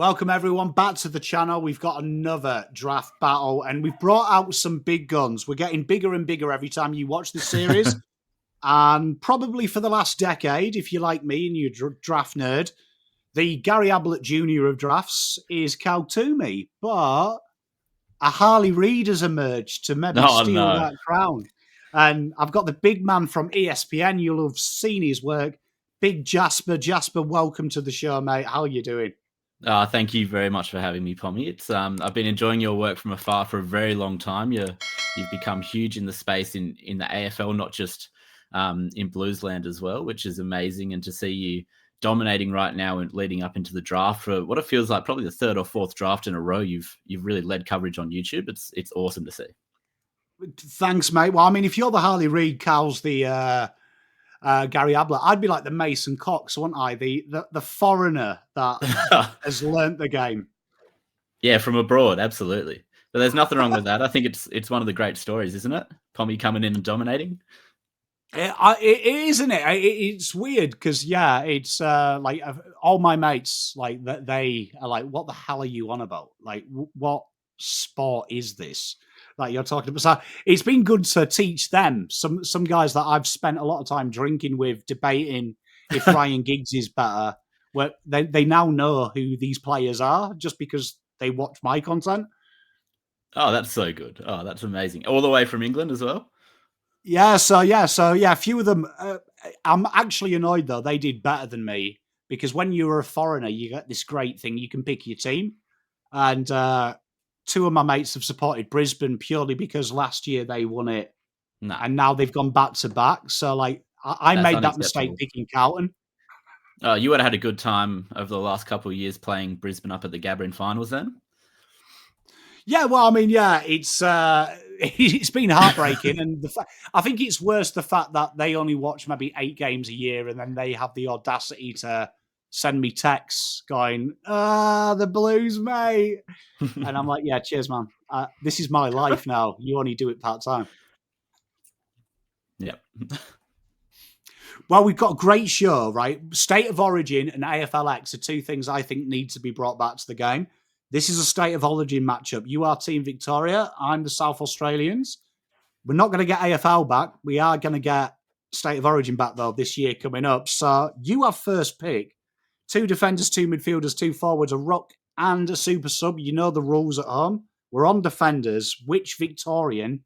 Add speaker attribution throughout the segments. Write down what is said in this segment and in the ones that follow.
Speaker 1: Welcome everyone back to the channel. We've got another draft battle and we've brought out some big guns. We're getting bigger and bigger every time you watch the series. And probably for the last decade, if you're like me and you're a draft nerd, the Gary Ablett Jr. of drafts is Cal Toomey. But a Harley Reid has emerged to maybe steal that crown. And I've got the big man from ESPN. You'll have seen his work. Big Jasper. Jasper, welcome to the show, mate. How are you doing?
Speaker 2: Thank you very much for having me, Pommy. It's I've been enjoying your work from afar for a very long time. You've become huge in the space in the AFL, not just in Bluesland as well, which is amazing. And to see you dominating right now and leading up into the draft for what it feels like probably the third or fourth draft in a row, you've really led coverage on YouTube. It's awesome to see.
Speaker 1: Thanks, mate. Well, I mean, if you're the Harley Reid, Cal's the Gary Ablett, I'd be like the Mason Cox, wouldn't I? The foreigner that has learnt the game.
Speaker 2: Yeah, from abroad, absolutely. But there's nothing wrong with that. I think it's one of the great stories, isn't it? Pommy coming in and dominating.
Speaker 1: It isn't it? It's weird because it's like all my mates like they are like, what the hell are you on about? Like, what sport is this? Like you're talking about. So it's been good to teach them some guys that I've spent a lot of time drinking with, debating if Ryan Giggs is better. Where they now know who these players are just because they watch my content.
Speaker 2: Oh, that's so good. Oh, that's amazing. All the way from England as well.
Speaker 1: So a few of them. I'm actually annoyed though. They did better than me because when you're a foreigner, you get this great thing. You can pick your team, and two of my mates have supported Brisbane purely because last year they won it, and now they've gone back to back. So like, I made that mistake picking Carlton.
Speaker 2: You would have had a good time over the last couple of years playing Brisbane up at the Gabba in finals then.
Speaker 1: Yeah, well, I mean, it's been heartbreaking, and I think it's worse the fact that they only watch maybe 8 games a year, and then they have the audacity to send me texts going, the Blues, mate. And I'm like, yeah, cheers, man. This is my life now. You only do it part-time.
Speaker 2: Yeah.
Speaker 1: Well, we've got a great show, right? State of Origin and AFLX are two things I think need to be brought back to the game. This is a State of Origin matchup. You are Team Victoria. I'm the South Australians. We're not going to get AFL back. We are going to get State of Origin back, though, this year coming up. So you have first pick. 2 defenders, 2 midfielders, 2 forwards, a ruck and a super sub. You know the rules at home. We're on defenders. Which Victorian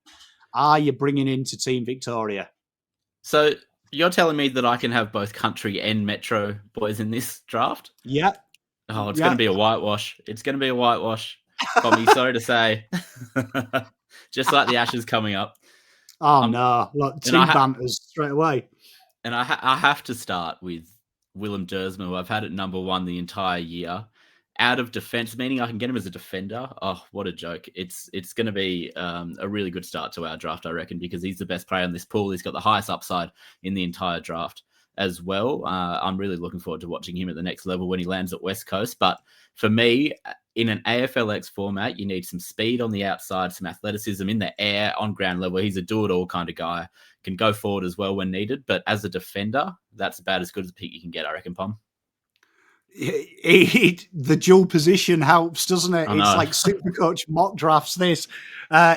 Speaker 1: are you bringing into Team Victoria?
Speaker 2: So you're telling me that I can have both country and metro boys in this draft?
Speaker 1: Yeah.
Speaker 2: Oh, it's going to be a whitewash. It's going to be a whitewash. Pommy, sorry to say. Just like the Ashes coming up.
Speaker 1: Oh, no. Look, two banters straight away.
Speaker 2: And I have to start with Willem Dersma, who I've had at number 1 the entire year. Out of defense, meaning I can get him as a defender. Oh, what a joke. It's going to be a really good start to our draft, I reckon, because he's the best player in this pool. He's got the highest upside in the entire draft as well. I'm really looking forward to watching him at the next level when he lands at West Coast. But for me, in an AFLX format, you need some speed on the outside, some athleticism in the air, on ground level. He's a do-it-all kind of guy. Can go forward as well when needed. But as a defender, that's about as good as a pick you can get, I reckon, Pom.
Speaker 1: The dual position helps, doesn't it? It's like Supercoach mock drafts. This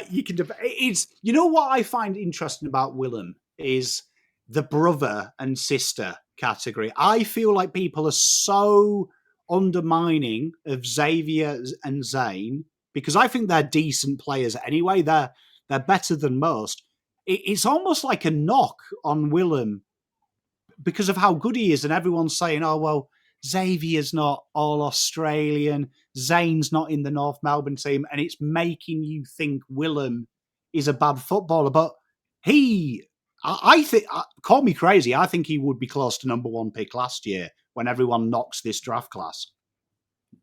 Speaker 1: you can. It's what I find interesting about Willem is the brother and sister category. I feel like people are so undermining of Xavier and Zane because I think they're decent players anyway. They're better than most. It's almost like a knock on Willem because of how good he is, and everyone's saying, "Oh well, Xavier's not all Australian, Zane's not in the North Melbourne team," and it's making you think Willem is a bad footballer. But I think, call me crazy, I think he would be close to number 1 pick last year when everyone knocks this draft class.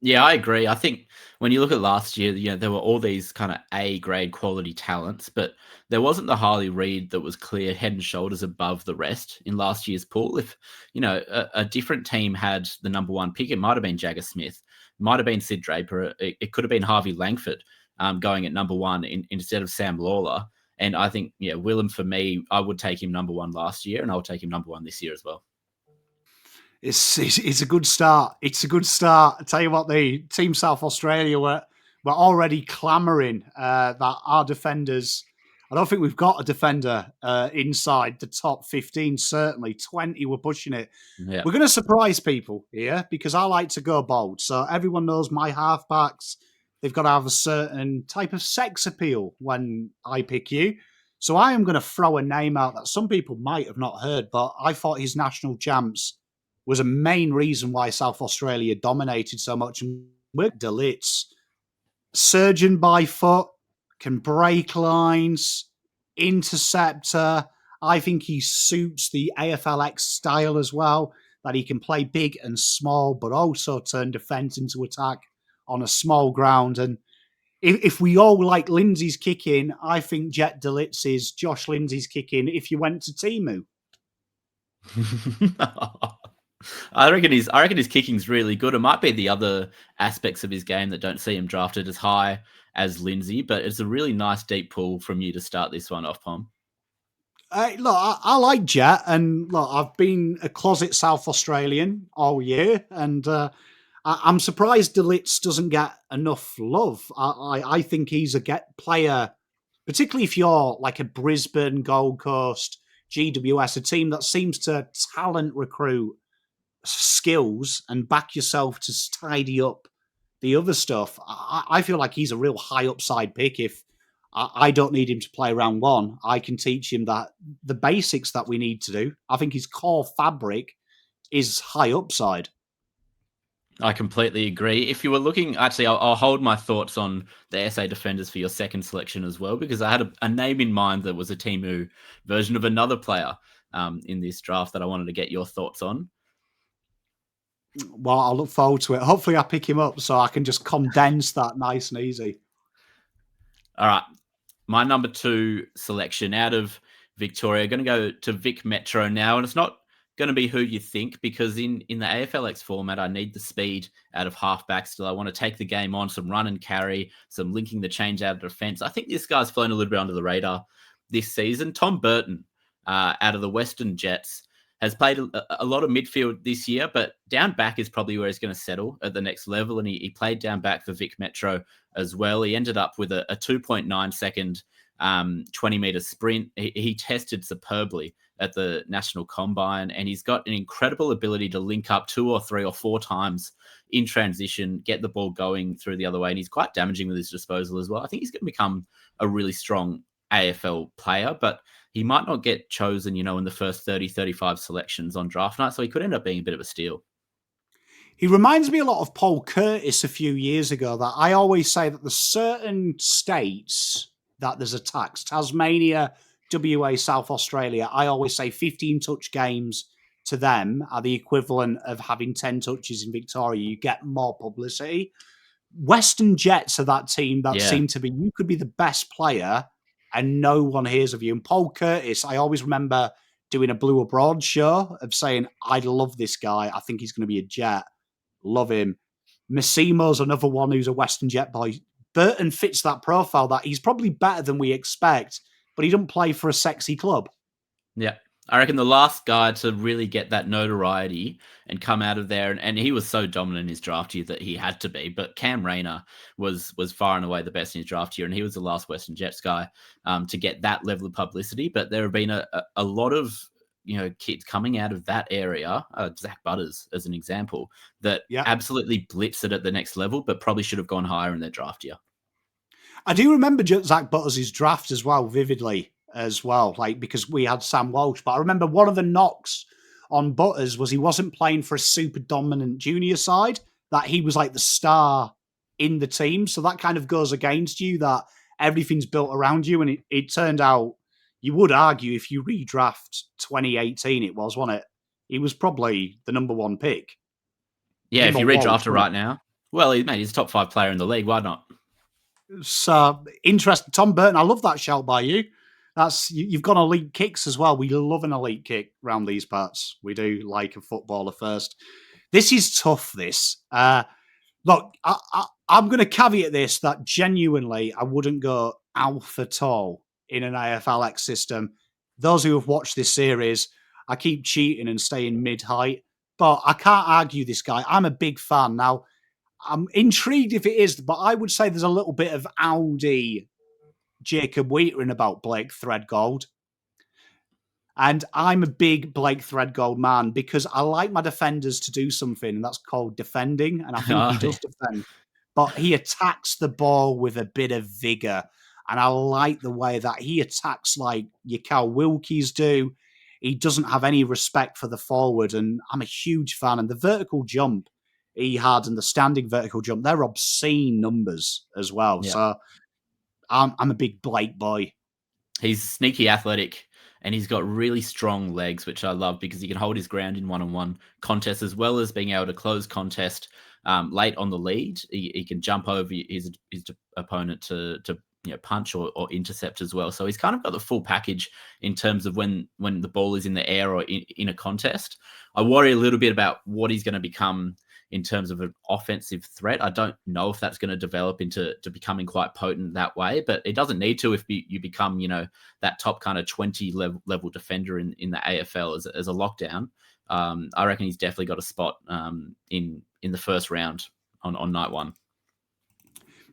Speaker 2: Yeah, I agree. I think when you look at last year, there were all these kind of A-grade quality talents, but there wasn't the Harley Reid that was clear head and shoulders above the rest in last year's pool. If, a different team had the number 1 pick, it might have been Jagger Smith, it might have been Sid Draper, it could have been Harvey Langford going at number 1 instead of Sam Lawler. And I think, Willem, for me, I would take him number 1 last year, and I'll take him number 1 this year as well.
Speaker 1: It's a good start. It's a good start. I tell you what, the Team South Australia were already clamouring that our defenders. I don't think we've got a defender inside the top 15. Certainly, 20 were pushing it.
Speaker 2: Yeah.
Speaker 1: We're going to surprise people here because I like to go bold. So everyone knows my halfbacks. They've got to have a certain type of sex appeal when I pick you. So I am going to throw a name out that some people might have not heard, but I thought his national champs was a main reason why South Australia dominated so much. And with de Lit's surgeon by foot, can break lines, interceptor. I think he suits the AFLX style as well, that he can play big and small, but also turn defence into attack on a small ground. And if we all like Lindsay's kicking, I think Jet de Lit's is Josh Lindsay's kicking if you went to Timu.
Speaker 2: I reckon his kicking's really good. It might be the other aspects of his game that don't see him drafted as high as Lindsay, but it's a really nice deep pull from you to start this one off, Pom.
Speaker 1: Look, I like Jet, and look, I've been a closet South Australian all year, and I'm surprised de Lit's doesn't get enough love. I think he's a player, particularly if you're like a Brisbane, Gold Coast, GWS, a team that seems to talent recruit skills and back yourself to tidy up the other stuff. I feel like he's a real high upside pick. If I don't need him to play round one, I can teach him that the basics that we need to do. I think his core fabric is high upside.
Speaker 2: I completely agree. If you were looking, actually, I'll hold my thoughts on the SA defenders for your second selection as well, because I had a name in mind that was a Timu version of another player in this draft that I wanted to get your thoughts on.
Speaker 1: Well, I'll look forward to it. Hopefully I pick him up so I can just condense that nice and easy.
Speaker 2: All right. My number 2 selection out of Victoria, going to go to Vic Metro now. And it's not going to be who you think, because in the AFLX format, I need the speed out of halfback still. I want to take the game on, some run and carry, some linking the change out of defense. I think this guy's flown a little bit under the radar this season. Tom Burton out of the Western Jets has played a lot of midfield this year, but down back is probably where he's going to settle at the next level. And he played down back for Vic Metro as well. He ended up with a 2.9 second 20-meter sprint. He tested superbly at the National Combine, and he's got an incredible ability to link up 2 or 3 or 4 times in transition, get the ball going through the other way, and he's quite damaging with his disposal as well. I think he's going to become a really strong AFL player, but he might not get chosen, in the first 30, 35 selections on draft night, so he could end up being a bit of a steal.
Speaker 1: He reminds me a lot of Paul Curtis a few years ago, that I always say that there's certain states that there's a tax. Tasmania, WA, South Australia, I always say 15 touch games to them are the equivalent of having 10 touches in Victoria. You get more publicity. Western Jets are that team that seem to be, you could be the best player and no one hears of you. And Paul Curtis, I always remember doing a Blue Abroad show of saying, I love this guy. I think he's going to be a Jet. Love him. Massimo's another one who's a Western Jet boy. Burton fits that profile, that he's probably better than we expect, but he doesn't play for a sexy club.
Speaker 2: Yeah. I reckon the last guy to really get that notoriety and come out of there, and he was so dominant in his draft year that he had to be, but Cam Rayner was far and away the best in his draft year, and he was the last Western Jets guy to get that level of publicity. But there have been a lot of kids coming out of that area, Zach Butters as an example, that absolutely blips it at the next level, but probably should have gone higher in their draft year.
Speaker 1: I do remember Zach Butters' draft as well, vividly as well, because we had Sam Walsh. But I remember one of the knocks on Butters was he wasn't playing for a super dominant junior side, that he was like the star in the team. So that kind of goes against you, that everything's built around you. And it turned out, you would argue, if you redraft 2018, it was, wasn't it? He was probably the number 1 pick.
Speaker 2: Yeah, if you redraft it right now. Well, he's a top 5 player in the league. Why not?
Speaker 1: So interesting. Tom Burton, I love that shout by you. You've got elite kicks as well. We love an elite kick around these parts. We do like a footballer first. This is tough, this. Look, I'm going to caveat this, that genuinely I wouldn't go alpha tall in an AFLX system. Those who have watched this series, I keep cheating and staying mid-height. but I can't argue this guy. I'm a big fan. Now, I'm intrigued if it is, but I would say there's a little bit of Audi Jacob Wheatering about Blake Threadgold. And I'm a big Blake Threadgold man because I like my defenders to do something, and that's called defending. And I think he does defend, but he attacks the ball with a bit of vigor. And I like the way that he attacks like your Cal Wilkies do. He doesn't have any respect for the forward, and I'm a huge fan. And the vertical jump he had and the standing vertical jump, they're obscene numbers as well. Yeah. So I'm a big Blake boy.
Speaker 2: He's sneaky athletic. And he's got really strong legs, which I love because he can hold his ground in one-on-one contests as well as being able to close contest late on the lead. He can jump over his opponent to punch or intercept as well. So he's kind of got the full package in terms of when the ball is in the air or in a contest. I worry a little bit about what he's going to become in terms of an offensive threat. I don't know if that's going to develop into becoming quite potent that way, but it doesn't need to if you become, that top kind of 20 level defender in the AFL as a lockdown. I reckon he's definitely got a spot in the first round on night one.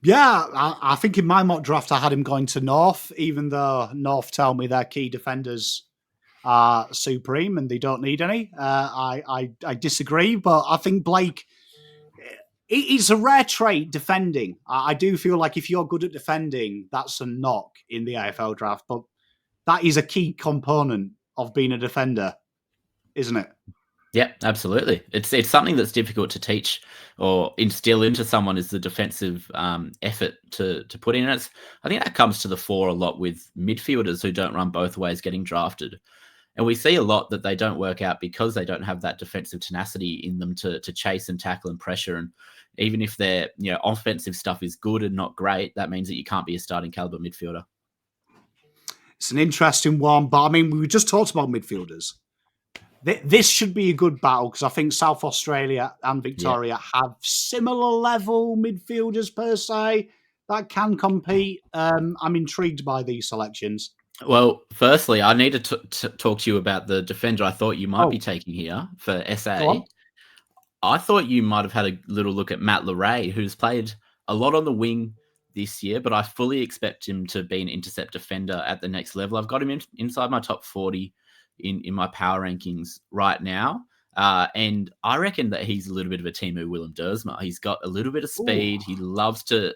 Speaker 1: Yeah, I think in my mock draft, I had him going to North, even though North tell me their key defenders are supreme and they don't need any. I disagree, but I think Blake, it's a rare trait defending. I do feel like if you're good at defending, that's a knock in the AFL draft, but that is a key component of being a defender, isn't it?
Speaker 2: Yeah, absolutely. It's something that's difficult to teach or instill into someone is the defensive effort to put in. And I think that comes to the fore a lot with midfielders who don't run both ways getting drafted. And we see a lot that they don't work out because they don't have that defensive tenacity in them to chase and tackle and pressure. And even if their offensive stuff is good and not great, that means that you can't be a starting caliber midfielder.
Speaker 1: It's an interesting one, but I mean, we just talked about midfielders. This should be a good battle because I think South Australia and Victoria have similar level midfielders per se that can compete. I'm intrigued by these selections.
Speaker 2: Well, firstly, I need to talk to you about the defender I thought you might be taking here for SA. I thought you might have had a little look at Matt Leray, who's played a lot on the wing this year, but I fully expect him to be an intercept defender at the next level. I've got him inside my top 40 in my power rankings right now. And I reckon that he's a little bit of a Timu Willem-Dersma. He's got a little bit of speed. Ooh. He loves to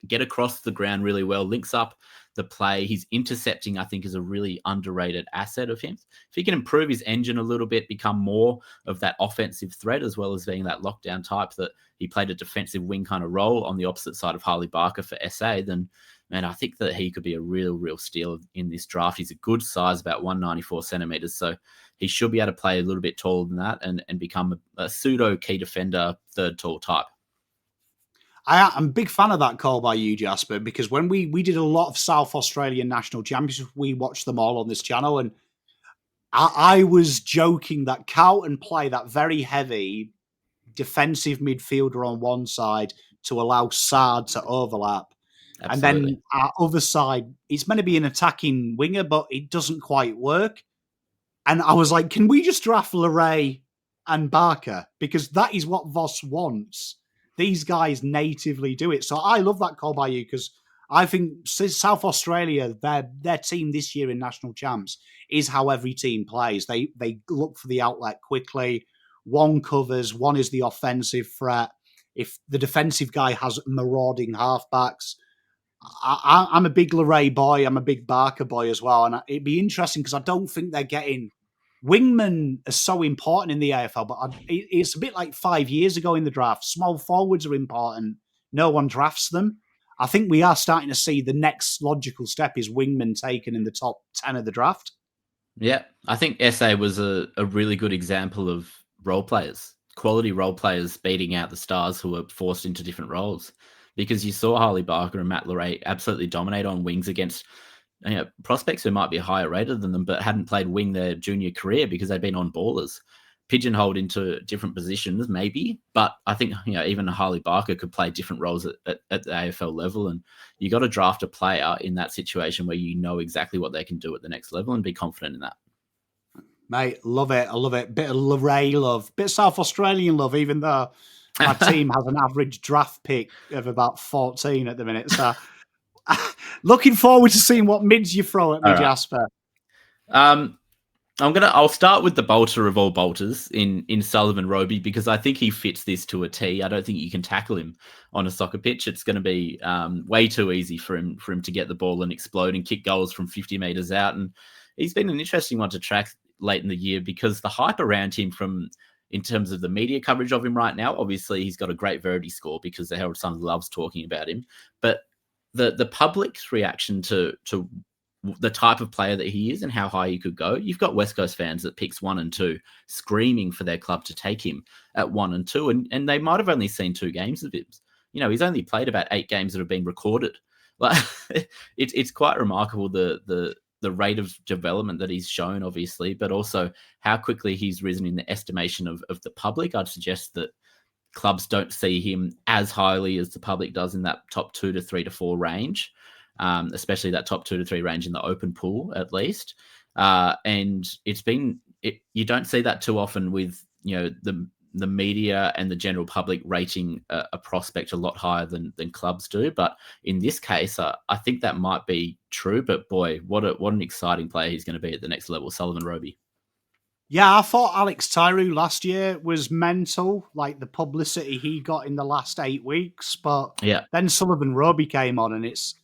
Speaker 2: get across the ground really well, links up the play. His intercepting, I think, is a really underrated asset of him. If he can improve his engine a little bit, become more of that offensive threat, as well as being that lockdown type that he played a defensive wing kind of role on the opposite side of Harley Barker for SA, then, man, I think that he could be a real steal in this draft. He's a good size, about 194 centimeters. So he should be able to play a little bit taller than that and become a pseudo key defender, third tall type.
Speaker 1: I'm a big fan of that call by you, Jasper, because when we did a lot of South Australian national championships, we watched them all on this channel, and I was joking that Carlton play that very heavy defensive midfielder on one side to allow Sard to overlap. Absolutely. And then our other side, it's meant to be an attacking winger, but it doesn't quite work. And I was like, can we just draft Leray and Barker? Because that is what Voss wants. These guys natively do it. So I love that call by you because I think South Australia, their team this year in national champs is how every team plays. They look for the outlet quickly. One covers, one is the offensive threat. If the defensive guy has marauding halfbacks, I'm a big Leray boy. I'm a big Barker boy as well. And it'd be interesting because I don't think they're getting... Wingmen are so important in the AFL, but it's a bit like 5 years ago in the draft. Small forwards are important. No one drafts them. I think we are starting to see the next logical step is wingmen taken in the top 10 of the draft.
Speaker 2: Yeah, I think SA was a really good example of role players, quality role players beating out the stars who were forced into different roles. Because you saw Harley Barker and Matt Leray absolutely dominate on wings against prospects who might be higher rated than them, but hadn't played wing their junior career because they'd been on ballers, pigeonholed into different positions, maybe. But I think even Harley Barker could play different roles at the AFL level, and you got to draft a player in that situation where you know exactly what they can do at the next level and be confident in that.
Speaker 1: Mate, love it. I love it. Bit of Ray love, bit of South Australian love, even though my team has an average draft pick of about 14 at the minute. So looking forward to seeing what mids you throw at me,
Speaker 2: All right.
Speaker 1: Jasper.
Speaker 2: I'll start with the bolter of all bolters in Sullivan Roby, because I think he fits this to a T. I don't think you can tackle him on a soccer pitch. It's going to be way too easy for him to get the ball and explode and kick goals from 50 meters out. And he's been an interesting one to track late in the year, because the hype around him in terms of the media coverage of him right now, obviously he's got a great Verity score because the Herald Sun loves talking about him. But the public's reaction to the type of player that he is and how high he could go. You've got West Coast fans that picks 1 and 2 screaming for their club to take him at 1 and 2. And they might have only seen 2 games of him. You know, he's only played about 8 games that have been recorded. Like it's quite remarkable the rate of development that he's shown, obviously, but also how quickly he's risen in the estimation of the public. I'd suggest that clubs don't see him as highly as the public does in that top 2 to 3 to 4 range. Especially that top 2 to 3 range in the open pool, at least. And you don't see that too often with, the media and the general public rating a prospect a lot higher than clubs do. But in this case, I think that might be true. But boy, what an exciting player he's going to be at the next level, Sullivan Roby.
Speaker 1: Yeah, I thought Alex Tyrou last year was mental, like the publicity he got in the last 8 weeks. But then Sullivan Roby came on, and it's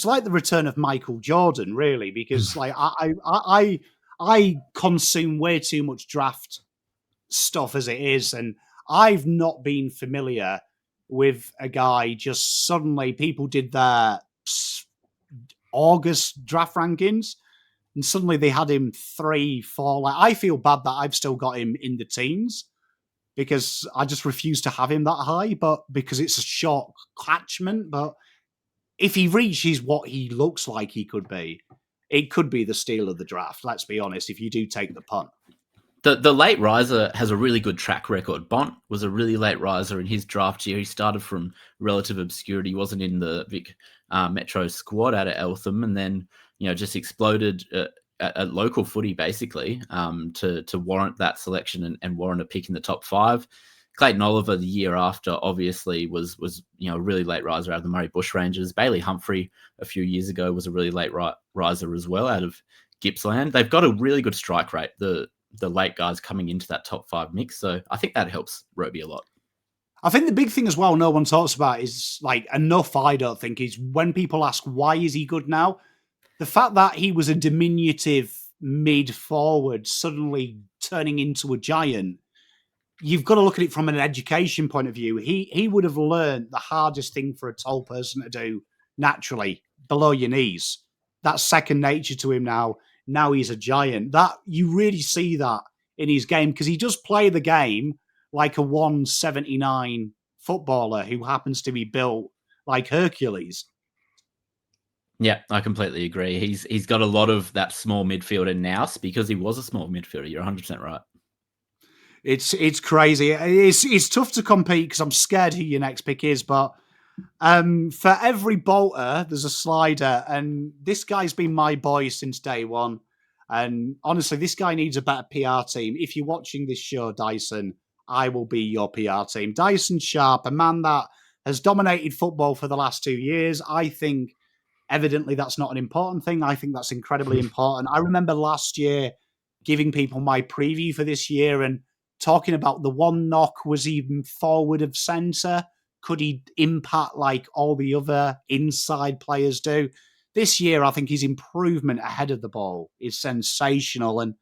Speaker 1: like the return of Michael Jordan, really, because like I consume way too much draft stuff as it is, and I've not been familiar with a guy just suddenly people did their August draft rankings and suddenly they had him 3, 4. Like, I feel bad that I've still got him in the teens because I just refuse to have him that high, but because it's a short catchment. But if he reaches what he looks like he could be, it could be the steal of the draft. Let's be honest, if you do take the punt.
Speaker 2: The late riser has a really good track record. Bont was a really late riser in his draft year. He started from relative obscurity. He wasn't in the Vic Metro squad out of Eltham, and then just exploded at local footy basically to warrant that selection and warrant a pick in the top 5. Clayton Oliver the year after obviously was a really late riser out of the Murray Bushrangers. Bailey Humphrey a few years ago was a really late riser as well out of Gippsland. They've got a really good strike rate, the late guys coming into that top 5 mix. So I think that helps Roby a lot.
Speaker 1: I think the big thing as well no one talks about is, like, enough, I don't think, is when people ask why is he good now, the fact that he was a diminutive mid-forward suddenly turning into a giant, you've got to look at it from an education point of view. He would have learned the hardest thing for a tall person to do naturally, below your knees. That's second nature to him now. Now he's a giant. That you really see that in his game because he does play the game like a 179 footballer who happens to be built like Hercules.
Speaker 2: Yeah, I completely agree. He's got a lot of that small midfielder nous because he was a small midfielder. You're 100% right.
Speaker 1: It's crazy. It's tough to compete because I'm scared who your next pick is, but for every bolter, there's a slider, and this guy's been my boy since day one. And honestly, this guy needs a better PR team. If you're watching this show, Dyson, I will be your PR team. Dyson Sharp, a man that has dominated football for the last 2 years. I think evidently that's not an important thing. I think that's incredibly important. I remember last year giving people my preview for this year and talking about the one knock was even forward of centre. Could he impact like all the other inside players do? This year, I think his improvement ahead of the ball is sensational. And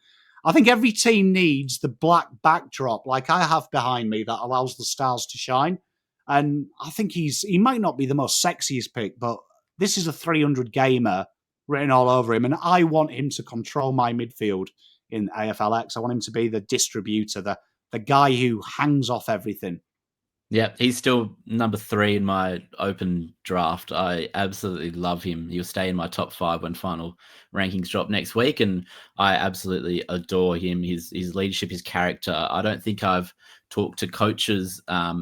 Speaker 1: I think every team needs the black backdrop like I have behind me that allows the stars to shine. And I think he might not be the most sexiest pick, but this is a 300 gamer written all over him. And I want him to control my midfield in AFLX. I want him to be the distributor, the guy who hangs off everything.
Speaker 2: Yeah, he's still number 3 in my open draft. I absolutely love him. He'll stay in my top 5 when final rankings drop next week, and I absolutely adore him. His leadership, his character. I don't think I've talked to coaches,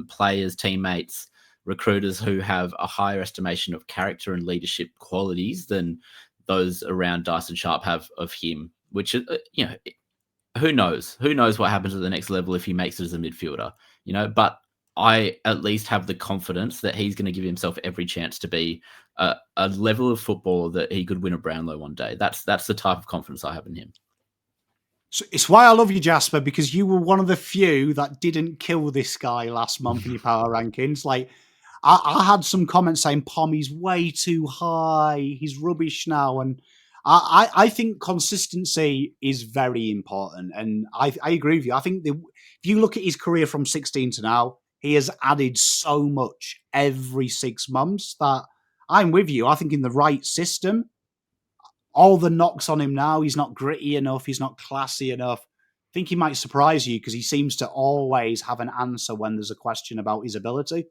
Speaker 2: players, teammates, recruiters who have a higher estimation of character and leadership qualities than those around Dyson Sharp have of him, which, who knows? Who knows what happens at the next level if he makes it as a midfielder, But I at least have the confidence that he's going to give himself every chance to be a level of footballer that he could win a Brownlow one day. That's the type of confidence I have in him.
Speaker 1: So it's why I love you, Jasper, because you were one of the few that didn't kill this guy last month in your power rankings. Like, I had some comments saying Pommy's way too high. He's rubbish now. And I think consistency is very important. And I agree with you. I think if you look at his career from 16 to now, he has added so much every 6 months that I'm with you. I think in the right system, all the knocks on him now, he's not gritty enough, he's not classy enough. I think he might surprise you because he seems to always have an answer when there's a question about his ability.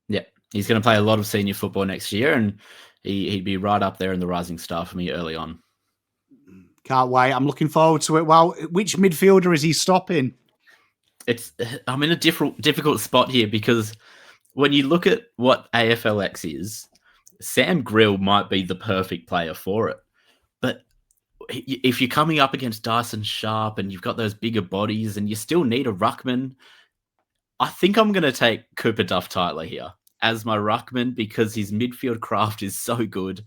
Speaker 2: Yeah, he's going to play a lot of senior football next year, and he'd be right up there in the rising star for me early on.
Speaker 1: Can't wait. I'm looking forward to it. Well, which midfielder is he stopping?
Speaker 2: I'm in a difficult spot here because when you look at what AFLX is, Sam Grill might be the perfect player for it. But if you're coming up against Dyson Sharp and you've got those bigger bodies and you still need a ruckman, I think I'm going to take Cooper Duff-Tyler here as my ruckman because his midfield craft is so good.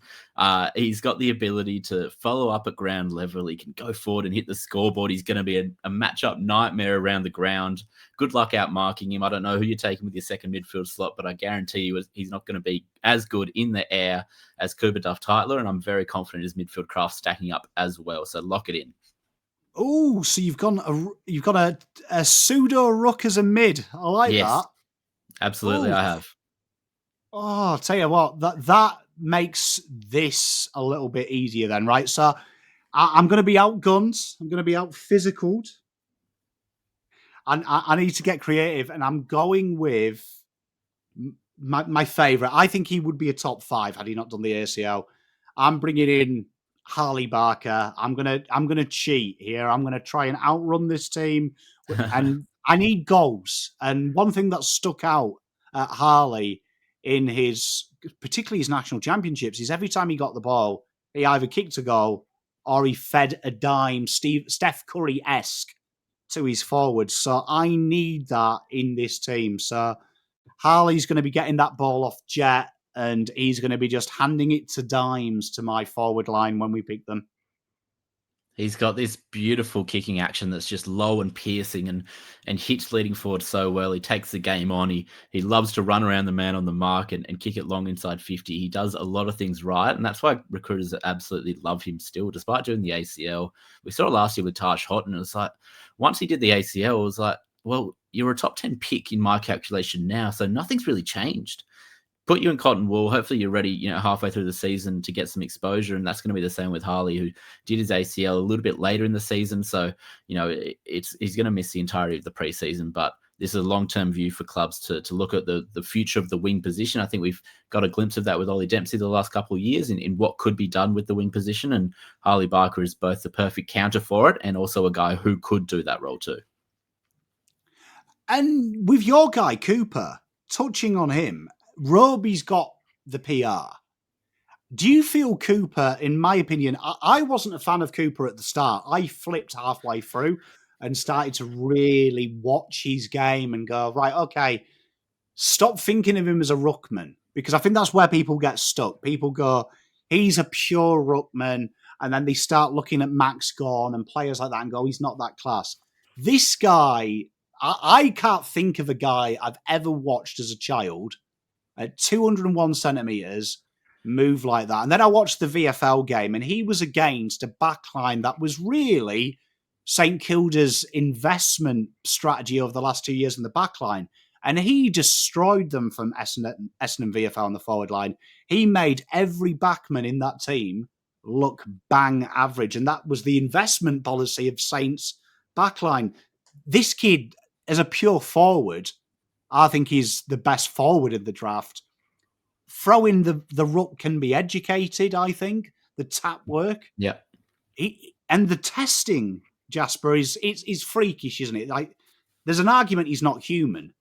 Speaker 2: He's got the ability to follow up at ground level. He can go forward and hit the scoreboard. He's going to be a matchup nightmare around the ground. Good luck out marking him. I don't know who you're taking with your second midfield slot, but I guarantee you he's not going to be as good in the air as Cooper Duff-Tyler, and I'm very confident his midfield craft stacking up as well. So lock it in.
Speaker 1: Oh, so you've got a pseudo ruck as a mid. I like that.
Speaker 2: Absolutely, I have.
Speaker 1: Oh, I'll tell you what, that makes this a little bit easier then, right? So I'm going to be outgunned. I'm going to be out physicaled. And I need to get creative. And I'm going with my favourite. I think he would be a top 5 had he not done the ACL. I'm bringing in Harley Barker. I'm gonna cheat here. I'm gonna try and outrun this team, and I need goals. And one thing that stuck out at Harley in particularly his national championships, is every time he got the ball, he either kicked a goal or he fed a dime, Steph Curry-esque, to his forwards. So I need that in this team. So Harley's going to be getting that ball off Jet, and he's going to be just handing it to dimes to my forward line when we pick them.
Speaker 2: He's got this beautiful kicking action that's just low and piercing and hits leading forward so well. He takes the game on. He loves to run around the man on the mark and kick it long inside 50. He does a lot of things right, and that's why recruiters absolutely love him still, despite doing the ACL. We saw it last year with Tash Houghton, and it was like, once he did the ACL, it was like, well, you're a top 10 pick in my calculation now, so nothing's really changed. Put you in cotton wool. Hopefully you're ready, halfway through the season to get some exposure. And that's going to be the same with Harley, who did his ACL a little bit later in the season. So, he's going to miss the entirety of the preseason, but this is a long-term view for clubs to look at the future of the wing position. I think we've got a glimpse of that with Ollie Dempsey the last couple of years in what could be done with the wing position. And Harley Barker is both the perfect counter for it and also a guy who could do that role too.
Speaker 1: And with your guy, Cooper, touching on him, Roby's got the PR. Do you feel Cooper, in my opinion, I wasn't a fan of Cooper at the start. I flipped halfway through and started to really watch his game and go, right, okay, stop thinking of him as a ruckman, because I think that's where people get stuck. People go, he's a pure ruckman, and then they start looking at Max Gawn and players like that and go, he's not that class. This guy, I can't think of a guy I've ever watched as a child at 201 centimetres, move like that. And then I watched the VFL game, and he was against a backline that was really St Kilda's investment strategy over the last 2 years in the backline. And he destroyed them from Essendon VFL on the forward line. He made every backman in that team look bang average. And that was the investment policy of Saints backline. This kid, as a pure forward, I think he's the best forward in the draft. Throwing the ruck can be educated, I think. The tap work.
Speaker 2: Yeah.
Speaker 1: And the testing, Jasper, is freakish, isn't it? Like, there's an argument he's not human.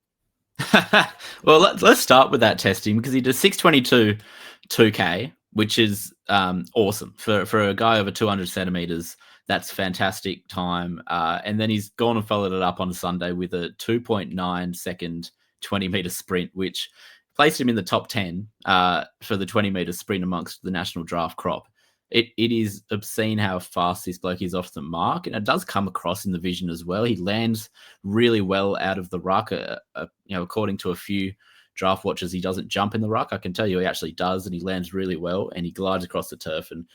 Speaker 2: Well, let's start with that testing, because he does 622 2K, which is awesome. For a guy over 200 centimeters, That's fantastic time. And then he's gone and followed it up on Sunday with a 2.9 second 20-meter sprint, which placed him in the top 10 for the 20-meter sprint amongst the national draft crop. It is obscene how fast this bloke is off the mark, and it does come across in the vision as well. He lands really well out of the ruck. According to a few draft watchers, he doesn't jump in the ruck. I can tell you he actually does, and he lands really well, and he glides across the turf. And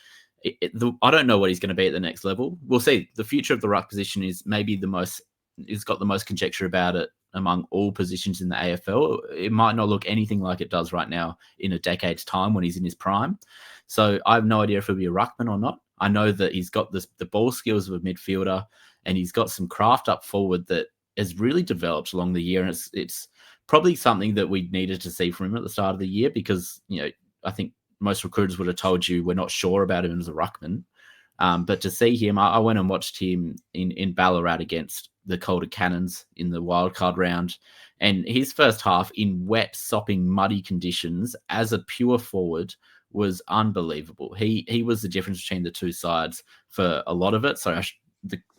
Speaker 2: I don't know what he's going to be at the next level. We'll see. The future of the ruck position is maybe it's got the most conjecture about it among all positions in the AFL. It might not look anything like it does right now in a decade's time when he's in his prime. So I have no idea if he'll be a ruckman or not. I know that he's got the ball skills of a midfielder, and he's got some craft up forward that has really developed along the year. And it's probably something that we needed to see from him at the start of the year, because, I think most recruiters would have told you we're not sure about him as a ruckman. But to see him, I went and watched him in Ballarat against the Calder Cannons in the wildcard round. And his first half in wet, sopping, muddy conditions as a pure forward was unbelievable. He was the difference between the two sides for a lot of it. So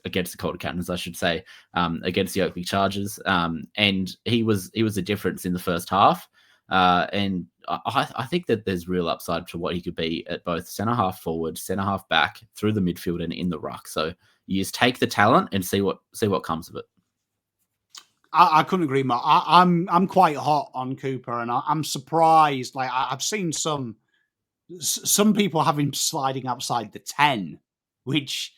Speaker 2: against the Calder Cannons, I should say, against the Oakley Chargers. And he was the difference in the first half. And I think that there's real upside to what he could be at both centre half forward, centre half back, through the midfield and in the ruck. So you just take the talent and see what comes of it.
Speaker 1: I couldn't agree more. I'm quite hot on Cooper, and I'm surprised. Like, I've seen some people have him sliding outside the 10, which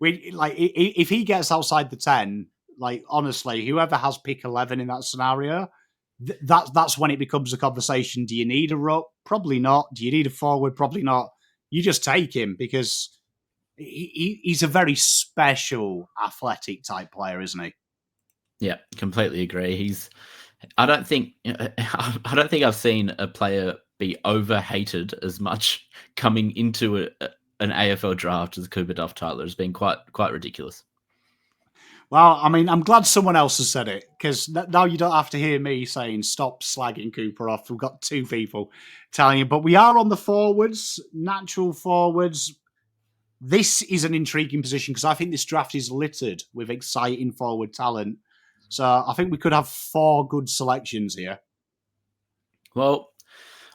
Speaker 1: like, if he gets outside the 10, like, honestly, whoever has pick 11 in that scenario, that's when it becomes a conversation. Do you need a ruck? Probably not. Do you need a forward? Probably not. You just take him, because he's a very special athletic type player, isn't he?
Speaker 2: Yeah, completely agree. I don't think I've seen a player be overhated as much coming into an AFL draft as Cooper Duff-Tyler. Has been quite ridiculous.
Speaker 1: Well, I mean, I'm glad someone else has said it, because now you don't have to hear me saying stop slagging Cooper off. We've got two people telling you, but we are on the forwards, natural forwards. This is an intriguing position, because I think this draft is littered with exciting forward talent. So I think we could have 4 good selections here.
Speaker 2: Well,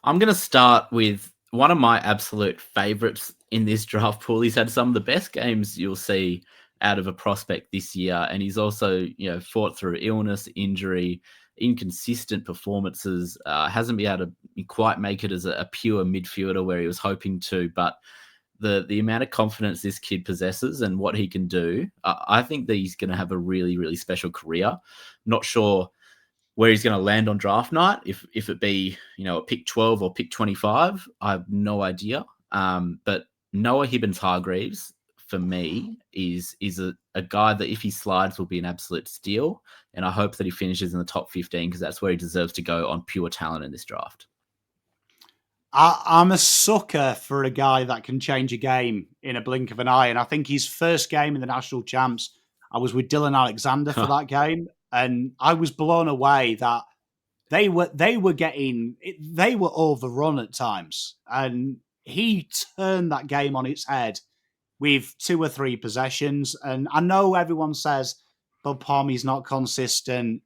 Speaker 2: I'm going to start with one of my absolute favourites in this draft pool. He's had some of the best games you'll see out of a prospect this year, and he's also fought through illness, injury, inconsistent performances. Hasn't been able to quite make it as a pure midfielder where he was hoping to, but the amount of confidence this kid possesses and what he can do, I think that he's going to have a really, really special career. Not sure where he's going to land on draft night, if it be a pick 12 or pick 25, I have no idea. But Noah Hibbins-Hargreaves, for me, is a guy that if he slides will be an absolute steal, and I hope that he finishes in the top 15, because that's where he deserves to go on pure talent in this draft.
Speaker 1: I'm a sucker for a guy that can change a game in a blink of an eye, and I think his first game in the national champs, I was with Dylan Alexander for that game, and I was blown away that they were overrun at times, and he turned that game on its head with 2 or 3 possessions. And I know everyone says, but Pommy's not consistent.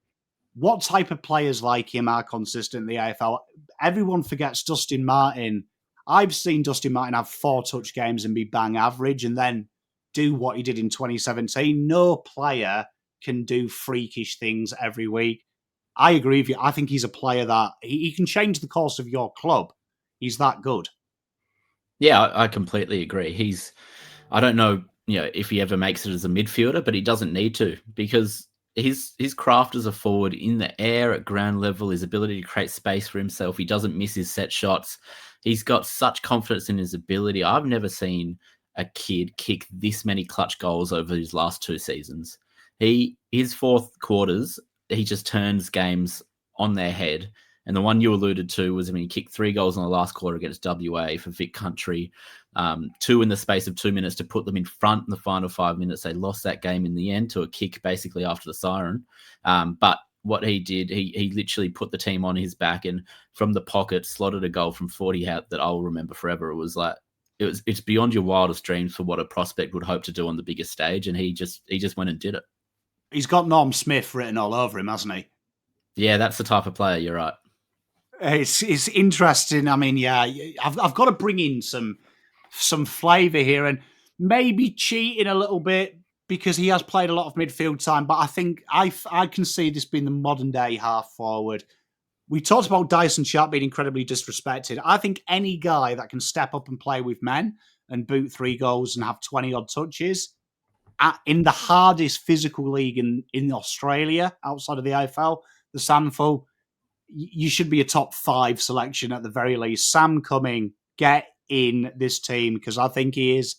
Speaker 1: What type of players like him are consistent in the AFL? Everyone forgets Dustin Martin. I've seen Dustin Martin have 4 touch games and be bang average, and then do what he did in 2017. No player can do freakish things every week. I agree with you. I think he's a player that he can change the course of your club. He's that good.
Speaker 2: Yeah, I completely agree. I don't know, if he ever makes it as a midfielder, but he doesn't need to, because his craft as a forward in the air at ground level, his ability to create space for himself, he doesn't miss his set shots. He's got such confidence in his ability. I've never seen a kid kick this many clutch goals over his last 2 seasons. His fourth quarters, he just turns games on their head. And the one you alluded to was when he kicked 3 goals in the last quarter against WA for Vic Country, 2 in the space of 2 minutes to put them in front in the final 5 minutes. They lost that game in the end to a kick basically after the siren. But what he did, he literally put the team on his back and from the pocket slotted a goal from 40 out that I'll remember forever. It was like it's beyond your wildest dreams for what a prospect would hope to do on the biggest stage, and he just went and did it.
Speaker 1: He's got Norm Smith written all over him, hasn't he?
Speaker 2: Yeah, that's the type of player. You're right.
Speaker 1: It's interesting. I mean, yeah, I've got to bring in some flavour here and maybe cheating a little bit because he has played a lot of midfield time. But I think I can see this being the modern day half forward. We talked about Dyson Sharp being incredibly disrespected. I think any guy that can step up and play with men and boot 3 goals and have 20 odd touches in the hardest physical league in Australia outside of the AFL, the SANFL, you should be a top 5 selection at the very least. Sam Cumming, get in this team because I think he is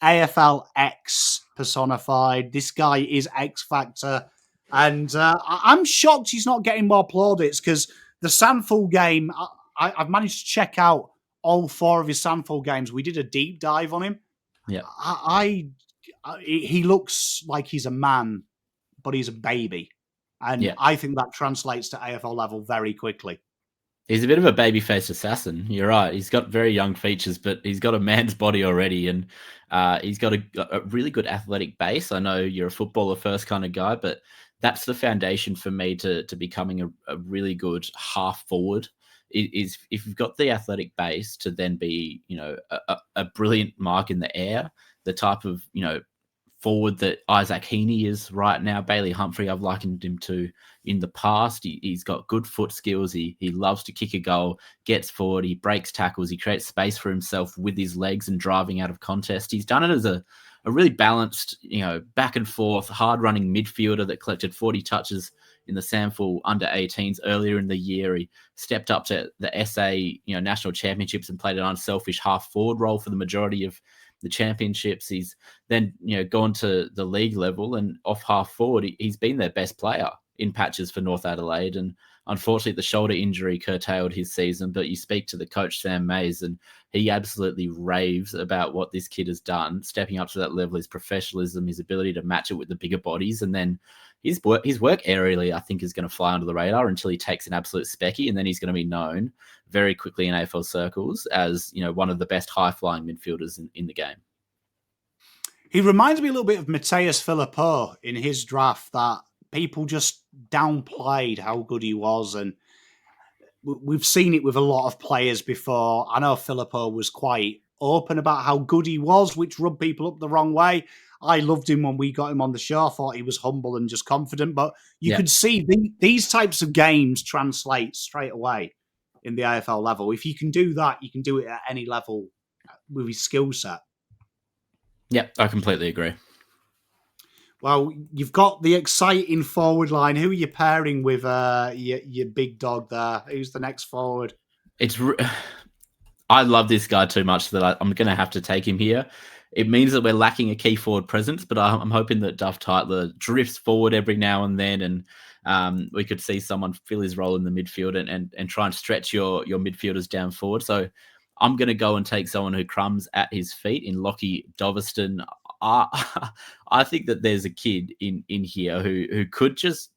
Speaker 1: AFL X personified. This guy is X Factor. And I'm shocked he's not getting more plaudits because the SANFL game, I've managed to check out all 4 of his SANFL games. We did a deep dive on him.
Speaker 2: Yeah,
Speaker 1: he looks like he's a man, but he's a baby. And I think that translates to AFL level very quickly.
Speaker 2: He's a bit of a baby-faced assassin. You're right. He's got very young features, but he's got a man's body already, and he's got a really good athletic base. I know you're a footballer first kind of guy, but that's the foundation for me to becoming a really good half forward. Is if you've got the athletic base to then be, a brilliant mark in the air, the type of, forward that Isaac Heaney is right now. Bailey Humphrey, I've likened him to in the past. He's got good foot skills. He loves to kick a goal, gets forward, he breaks tackles, he creates space for himself with his legs and driving out of contest. He's done it as a really balanced, back and forth, hard-running midfielder that collected 40 touches in the SANFL under-18s earlier in the year. He stepped up to the SA, national championships and played an unselfish half-forward role for the majority of the championships. He's then gone to the league level and off half forward. He's been their best player in patches for North Adelaide, and unfortunately the shoulder injury curtailed his season. But you speak to the coach Sam Mays and he absolutely raves about what this kid has done, stepping up to that level, his professionalism, his ability to match it with the bigger bodies, and then his work aerially, I think, is going to fly under the radar until he takes an absolute specky, and then he's going to be known very quickly in AFL circles as one of the best high-flying midfielders in the game.
Speaker 1: He reminds me a little bit of Matthias Philippot in his draft, that people just downplayed how good he was, and we've seen it with a lot of players before. I know Philippot was quite open about how good he was, which rubbed people up the wrong way. I loved him when we got him on the show. I thought he was humble and just confident, but you could see these types of games translate straight away in the AFL level. If you can do that, you can do it at any level with his skill set.
Speaker 2: Yeah, I completely agree.
Speaker 1: Well, you've got the exciting forward line. Who are you pairing with your big dog there? Who's the next forward?
Speaker 2: I love this guy too much that I'm going to have to take him here. It means that we're lacking a key forward presence, but I'm hoping that Duff Tytler drifts forward every now and then, and we could see someone fill his role in the midfield and try and stretch your midfielders down forward. So I'm going to go and take someone who crumbs at his feet in Lockie Doverston. I think that there's a kid in here who could just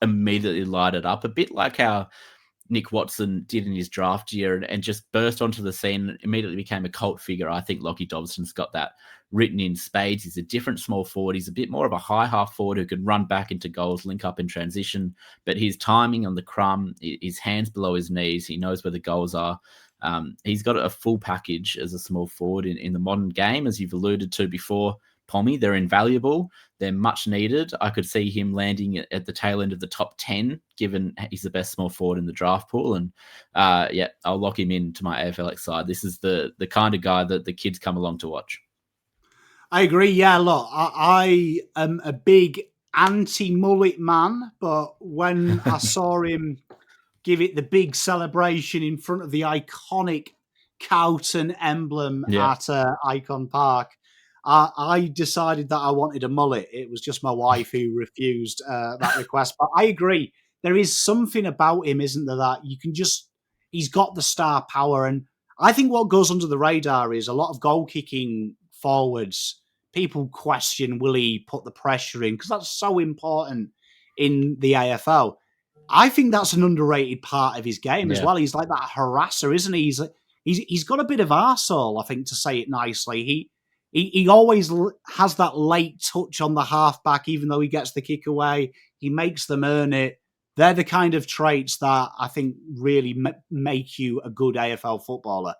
Speaker 2: immediately light it up, a bit like how Nick Watson did in his draft year and just burst onto the scene and immediately became a cult figure. I think Lockie Dobson's got that written in spades. He's a different small forward. He's a bit more of a high half forward who can run back into goals, link up in transition, but his timing on the crumb, his hands below his knees, he knows where the goals are. He's got a full package as a small forward in the modern game, as you've alluded to before, Pommy. They're invaluable. They're much needed. I could see him landing at the tail end of the top 10, given he's the best small forward in the draft pool. And I'll lock him into my AFLX side. This is the kind of guy that the kids come along to watch.
Speaker 1: I agree. Yeah, look, I am a big anti-mullet man, but when I saw him give it the big celebration in front of the iconic Cowton emblem at Icon Park, I decided that I wanted a mullet. It was just my wife who refused that request. But I agree. There is something about him, isn't there, that you can just... He's got the star power. And I think what goes under the radar is a lot of goal-kicking forwards. People question, will he put the pressure in? Because that's so important in the AFL. I think that's an underrated part of his game as well. He's like that harasser, isn't he? he's got a bit of arsehole, I think, to say it nicely. He always has that late touch on the halfback, even though he gets the kick away. He makes them earn it. They're the kind of traits that I think really make you a good AFL footballer.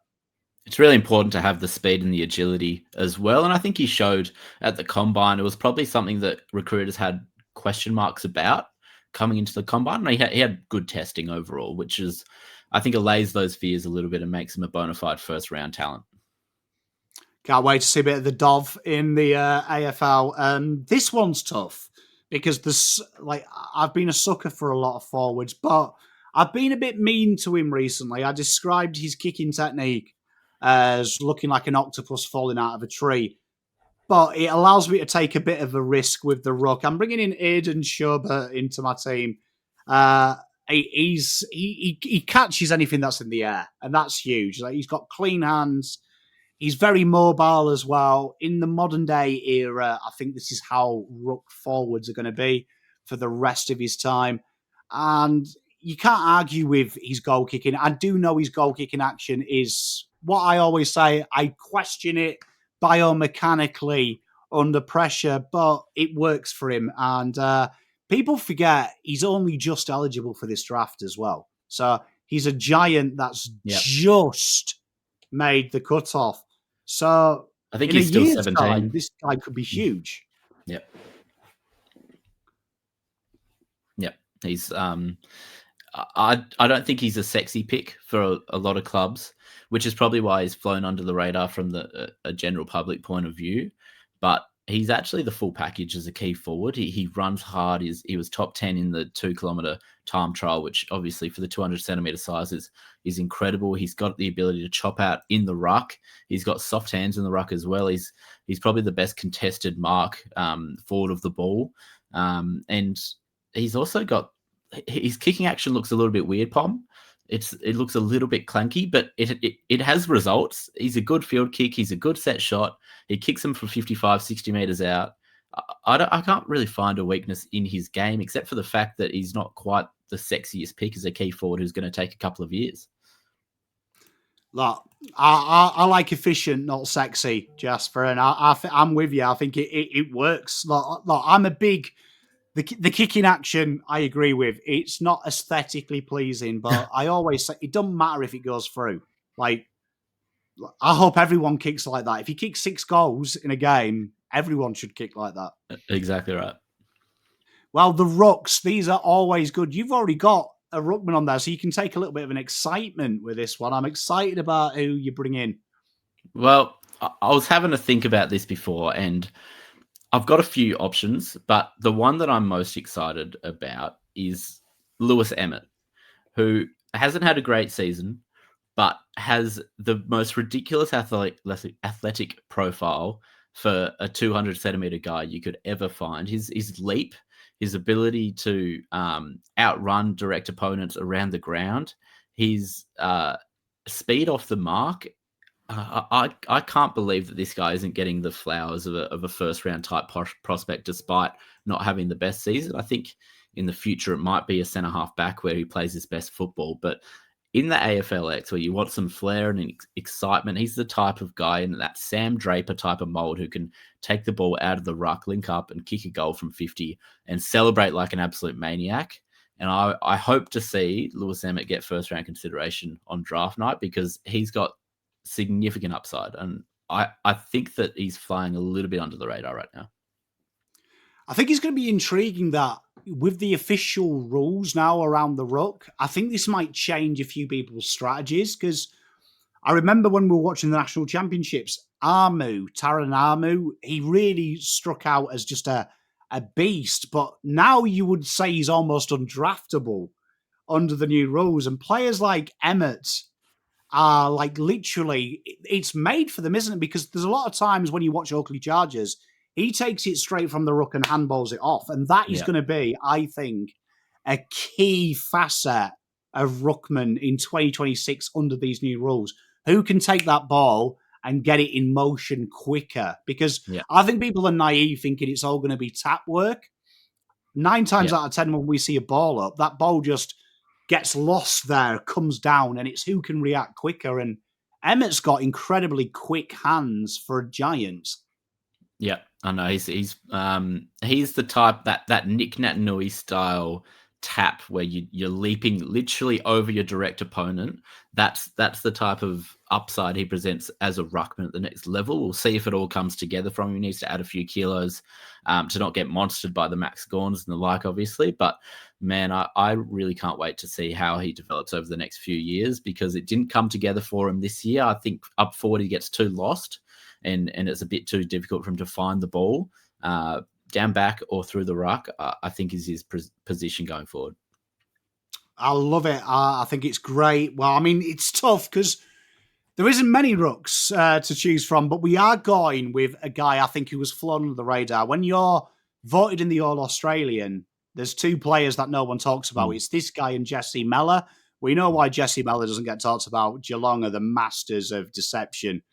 Speaker 2: It's really important to have the speed and the agility as well. And I think he showed at the combine. It was probably something that recruiters had question marks about coming into the combine. And he had good testing overall, which is, I think, allays those fears a little bit and makes him a bona fide first round talent.
Speaker 1: Can't wait to see a bit of the Dov in the AFL. This one's tough because I've been a sucker for a lot of forwards, but I've been a bit mean to him recently. I described his kicking technique as looking like an octopus falling out of a tree, but it allows me to take a bit of a risk with the ruck. I'm bringing in Aidan Schobert into my team. He catches anything that's in the air, and that's huge. Like, he's got clean hands. He's very mobile as well. In the modern day era, I think this is how ruck forwards are going to be for the rest of his time. And you can't argue with his goal kicking. I do know his goal kicking action is what I always say. I question it biomechanically under pressure, but it works for him. And people forget he's only just eligible for this draft as well. So he's a giant that's just made the cutoff. So
Speaker 2: I think he's still 17.
Speaker 1: Time, this guy could be huge.
Speaker 2: Yep. He's I don't think he's a sexy pick for a lot of clubs, which is probably why he's flown under the radar from a general public point of view. But he's actually the full package as a key forward. He runs hard. He was top 10 in the 2 kilometer time trial, which obviously for the 200 centimeter size is incredible. He's got the ability to chop out in the ruck. He's got soft hands in the ruck as well. He's probably the best contested mark forward of the ball. And he's also got his kicking action looks a little bit weird, Pom. It looks a little bit clunky, but it has results. He's a good field kick. He's a good set shot. He kicks them from 55, 60 meters out. I can't really find a weakness in his game, except for the fact that he's not quite the sexiest pick as a key forward who's going to take a couple of years.
Speaker 1: Look, I like efficient, not sexy, Jasper, and I'm with you. I think it works. Look, I'm a big... The kicking action, I agree with. It's not aesthetically pleasing, but I always say it doesn't matter if it goes through. Like, I hope everyone kicks like that. If you kick 6 goals in a game, everyone should kick like that.
Speaker 2: Exactly right.
Speaker 1: Well, the rucks, these are always good. You've already got a ruckman on there, so you can take a little bit of an excitement with this one. I'm excited about who you bring in.
Speaker 2: Well, I was having to think about this before, and I've got a few options, but the one that I'm most excited about is Lewis Emmett, who hasn't had a great season, but has the most ridiculous athletic profile for a 200 centimeter guy you could ever find. His leap, his ability to outrun direct opponents around the ground, his speed off the mark. I can't believe that this guy isn't getting the flowers of a first round type prospect despite not having the best season. I think in the future it might be a centre half back where he plays his best football, but in the AFLX where you want some flair and excitement, he's the type of guy in that Sam Draper type of mold who can take the ball out of the ruck, link up and kick a goal from 50 and celebrate like an absolute maniac. And I hope to see Lewis Emmett get first round consideration on draft night because he's got significant upside. And I think that he's flying a little bit under the radar right now.
Speaker 1: I think it's going to be intriguing that with the official rules now around the ruck, I think this might change a few people's strategies because I remember when we were watching the national championships, Taran Armu, he really struck out as just a beast, but now you would say he's almost undraftable under the new rules. And players like Emmett are like literally, it's made for them, isn't it? Because there's a lot of times when you watch Oakley Chargers, he takes it straight from the ruck and handballs it off. And that is going to be, I think, a key facet of ruckman in 2026 under these new rules. Who can take that ball and get it in motion quicker? Because I think people are naive thinking it's all going to be tap work. 9 times out of 10 when we see a ball up, that ball just gets lost there, comes down, and it's who can react quicker. And Emmett's got incredibly quick hands for a giant.
Speaker 2: Yeah, I know. He's the type that Nick Natanui style tap where you're leaping literally over your direct opponent. That's the type of upside he presents as a ruckman at the next level. We'll see if it all comes together from him. He needs to add a few kilos to not get monstered by the Max Gorns and the like, obviously. But man, I really can't wait to see how he develops over the next few years, because it didn't come together for him this year. I think up forward he gets too lost, and it's a bit too difficult for him to find the ball. Down back or through the ruck, I think is his position going forward.
Speaker 1: I love it. I think it's great. Well, I mean, it's tough because there isn't many rucks to choose from, but we are going with a guy I think who was flown under the radar. When you're voted in the All-Australian, there's two players that no one talks about. It's this guy and Jesse Mellor. We know why Jesse Mellor doesn't get talked about. Geelong are the masters of deception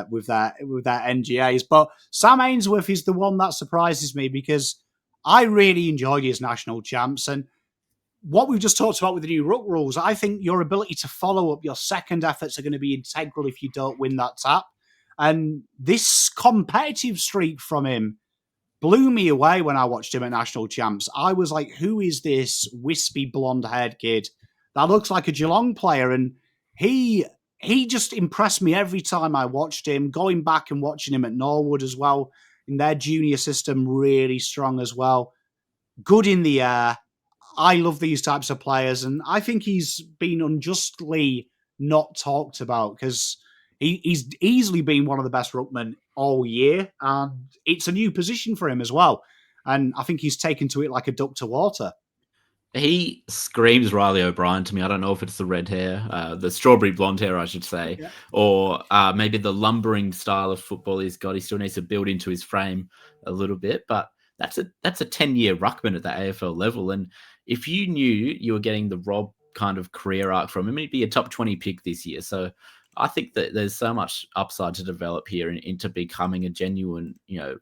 Speaker 1: with their NGAs. But Sam Ainsworth is the one that surprises me, because I really enjoy his national champs. And what we've just talked about with the new ruck rules, I think your ability to follow up your second efforts are going to be integral if you don't win that tap. And this competitive streak from him blew me away when I watched him at national champs. I was like, who is this wispy blonde-haired kid that looks like a Geelong player? And he just impressed me every time I watched him. Going back and watching him at Norwood as well, in their junior system, really strong as well. Good in the air. I love these types of players, and I think he's been unjustly not talked about, because he's easily been one of the best ruckmen all year, and it's a new position for him as well. And I think he's taken to it like a duck to water.
Speaker 2: He screams Riley O'Brien to me. I don't know if it's the red hair, the strawberry blonde hair, I should say, or maybe the lumbering style of football he's got. He still needs to build into his frame a little bit, but that's a 10-year ruckman at the AFL level. And if you knew you were getting the Rob kind of career arc from him, he'd be a top 20 pick this year. So I think that there's so much upside to develop here into becoming a genuine,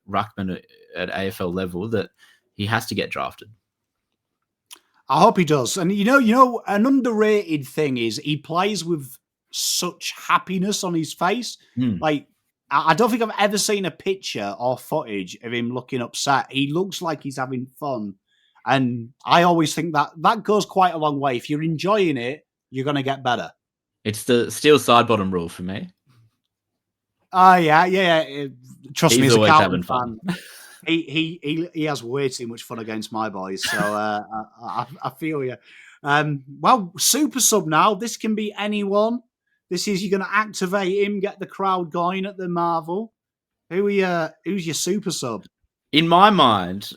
Speaker 2: ruckman at AFL level, that he has to get drafted.
Speaker 1: I hope he does. And an underrated thing is he plays with such happiness on his face. Like, I don't think I've ever seen a picture or footage of him looking upset. He looks like he's having fun. And I always think that goes quite a long way. If you're enjoying it, you're going to get better.
Speaker 2: It's the steel side bottom rule for me.
Speaker 1: Yeah. Trust me, as a Carlton fan,
Speaker 2: fun.
Speaker 1: he has way too much fun against my boys. So I feel you. Well, super sub now. This can be anyone. This is, you're going to activate him, get the crowd going at the Marvel. Who's your super sub?
Speaker 2: In my mind,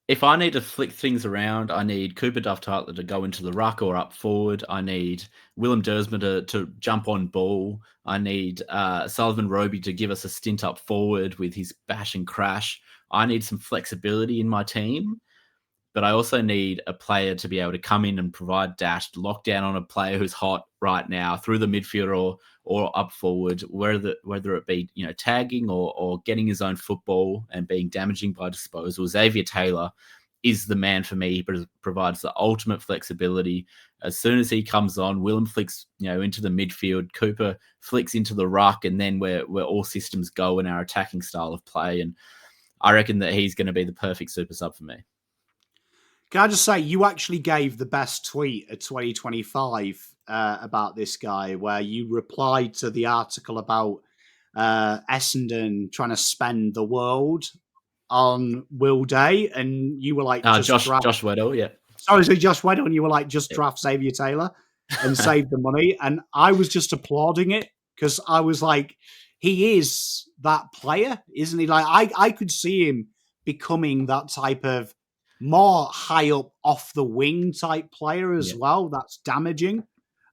Speaker 2: if I need to flick things around, I need Cooper Duff-Tytler to go into the ruck or up forward. I need Willem Dersma to jump on ball. I need Sullivan Roby to give us a stint up forward with his bash and crash. I need some flexibility in my team, but I also need a player to be able to come in and provide dash, lock down on a player who's hot right now through the midfield or up forward, whether it be tagging or getting his own football and being damaging by disposal. Xavier Taylor is the man for me. He provides the ultimate flexibility. As soon as he comes on, Willem flicks into the midfield, Cooper flicks into the ruck, and then we're all systems go in our attacking style of play. And I reckon that he's going to be the perfect super sub for me.
Speaker 1: Can I just say, you actually gave the best tweet of 2025 about this guy, where you replied to the article about Essendon trying to spend the world on Will Day, and you were like,
Speaker 2: Josh Weddle, yeah.
Speaker 1: Sorry, so Josh Weddle, and you were like, just draft Xavier Taylor and save the money. And I was just applauding it, because I was like, he is that player, isn't he? Like, I could see him becoming that type of more high up off the wing type player as well. That's damaging.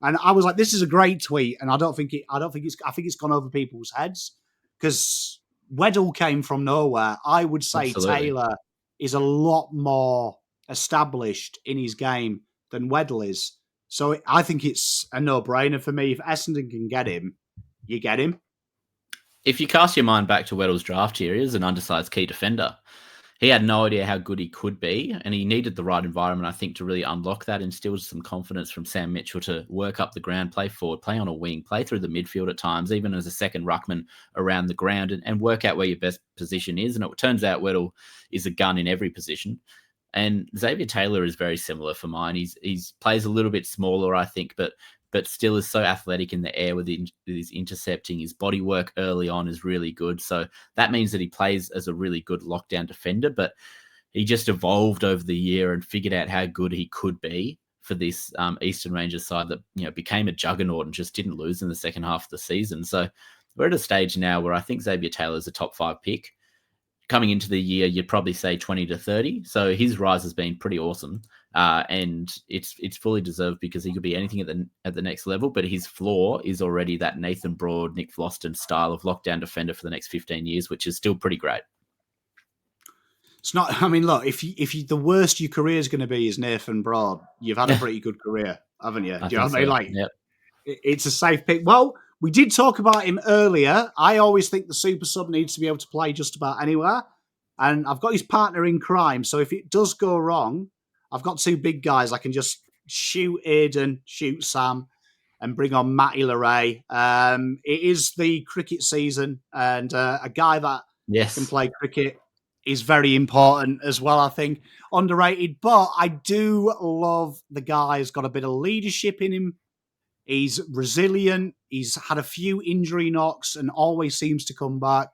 Speaker 1: And I was like, this is a great tweet. And I think it's gone over people's heads, because Weddle came from nowhere. I would say Absolutely. Taylor is a lot more established in his game than Weddle is. So I think it's a no-brainer for me. If Essendon can get him, you get him.
Speaker 2: If you cast your mind back to Weddle's draft year, he is an undersized key defender. he had no idea how good he could be, and he needed the right environment, I think, to really unlock that, instill some confidence from Sam Mitchell to work up the ground, play forward, play on a wing, play through the midfield at times, even as a second ruckman around the ground, and work out where your best position is. And it turns out Weddle is a gun in every position. And Xavier Taylor is very similar for mine. He's plays a little bit smaller, I think, but still is so athletic in the air with his intercepting. His body work early on is really good. So that means that he plays as a really good lockdown defender, but he just evolved over the year and figured out how good he could be for this Eastern Rangers side that became a juggernaut and just didn't lose in the second half of the season. So we're at a stage now where I think Xavier Taylor is a top 5 pick. Coming into the year, you'd probably say 20 to 30. So his rise has been pretty awesome. And it's fully deserved because he could be anything at the next level, but his floor is already that Nathan Broad, Nick Vlauston style of lockdown defender for the next 15 years, which is still pretty great.
Speaker 1: It's not. I mean, look, if the worst your career is going to be is Nathan Broad, you've had a pretty good career, haven't you? Do you know what I mean? Like,
Speaker 2: yep.
Speaker 1: It's a safe pick. Well, we did talk about him earlier. I always think the super sub needs to be able to play just about anywhere, and I've got his partner in crime. So if it does go wrong, I've got 2 big guys. I can just shoot Aiden, shoot Sam, and bring on Matty Leray. It is the cricket season, and a guy that can play cricket is very important as well, I think. Underrated, but I do love the guy who's got a bit of leadership in him. He's resilient. He's had a few injury knocks and always seems to come back.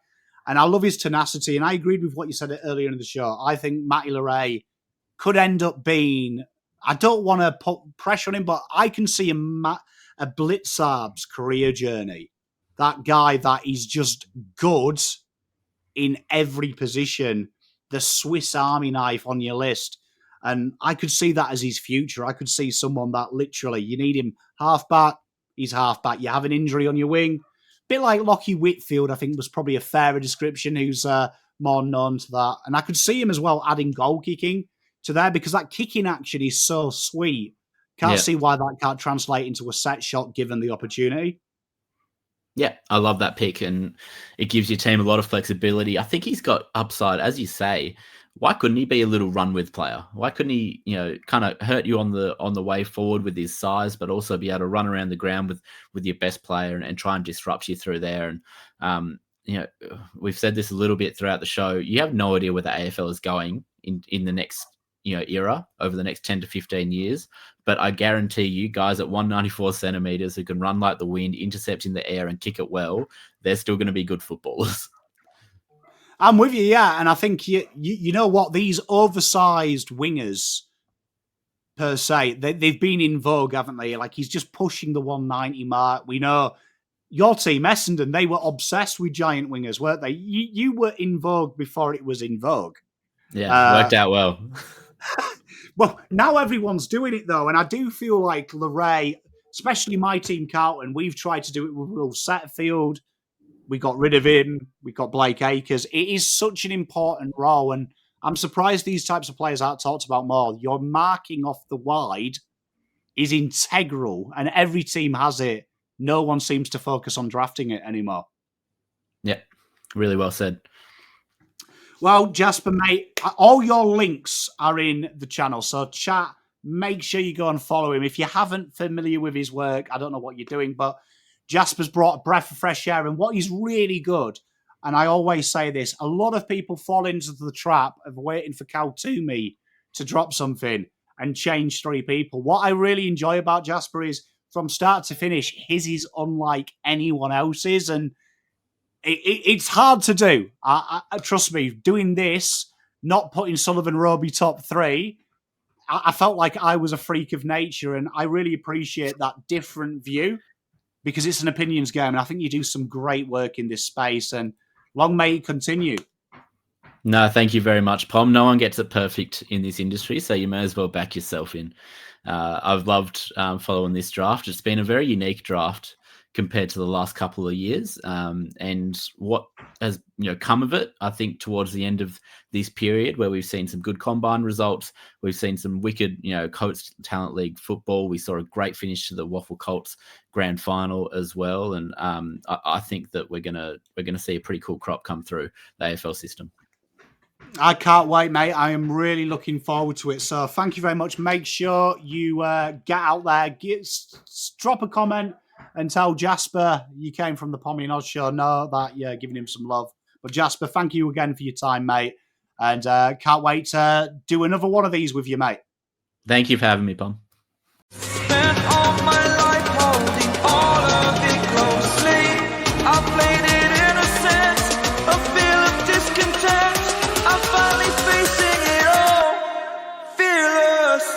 Speaker 1: And I love his tenacity. And I agreed with what you said earlier in the show. I think Matty Leray could end up being, I don't want to put pressure on him, but I can see a Blitzarb's career journey. That guy that is just good in every position, the Swiss Army knife on your list. And I could see that as his future. I could see someone that literally, you need him halfback, he's halfback. You have an injury on your wing. Bit like Lockie Whitfield, I think was probably a fairer description, who's more known to that. And I could see him as well adding goal kicking to there because that kicking action is so sweet. Can't see why that can't translate into a set shot given the opportunity.
Speaker 2: Yeah, I love that pick, and it gives your team a lot of flexibility. I think he's got upside, as you say. Why couldn't he be a little run-with player? Why couldn't he, kind of hurt you on the way forward with his size, but also be able to run around the ground with your best player and try and disrupt you through there? And we've said this a little bit throughout the show. You have no idea where the AFL is going in the next era over the next 10 to 15 years. But I guarantee you guys at 194 centimeters who can run like the wind, intercept in the air and kick it well, they're still going to be good footballers.
Speaker 1: I'm with you, yeah. And I think, you know what, these oversized wingers, per se, they've been in vogue, haven't they? Like, he's just pushing the 190 mark. We know your team, Essendon, they were obsessed with giant wingers, weren't they? You were in vogue before it was in vogue.
Speaker 2: Yeah, worked out well.
Speaker 1: Well, now everyone's doing it, though. And I do feel like Leray, especially my team, Carlton, we've tried to do it with Will Setterfield. We got rid of him. We got Blake Acres. It is such an important role. And I'm surprised these types of players aren't talked about more. Your marking off the wide is integral, and every team has it. No one seems to focus on drafting it anymore.
Speaker 2: Yeah, really well said.
Speaker 1: Well, Jasper, mate, all your links are in the channel. So chat, make sure you go and follow him. If you haven't familiar with his work, I don't know what you're doing, but Jasper's brought a breath of fresh air. And what is really good, and I always say this, a lot of people fall into the trap of waiting for Cal Toomey to drop something and change 3 people. What I really enjoy about Jasper is from start to finish, his is unlike anyone else's. And it's hard to do. I trust me, doing this, not putting Sullivan Roby top 3, I felt like I was a freak of nature, and I really appreciate that different view because it's an opinions game, and I think you do some great work in this space, and long may it continue.
Speaker 2: No, thank you very much, Pom. No one gets it perfect in this industry, so you may as well back yourself in. I've loved following this draft. It's been a very unique draft compared to the last couple of years. And what has come of it, I think, towards the end of this period where we've seen some good combine results, we've seen some wicked, Colts Talent League football. We saw a great finish to the Waffle Colts grand final as well. And I think that we're gonna see a pretty cool crop come through the AFL system.
Speaker 1: I can't wait, mate. I am really looking forward to it. So thank you very much. Make sure you get out there, drop a comment and tell Jasper you came from the PommyInOz show. Know that you're giving him some love. But Jasper, thank you again for your time, mate. And can't wait to do another one of these with you, mate.
Speaker 2: Thank you for having me, Pom.
Speaker 3: Spent all my life holding all of it closely. I played it innocent, a feel of discontent. I'm finally facing it all, fearless.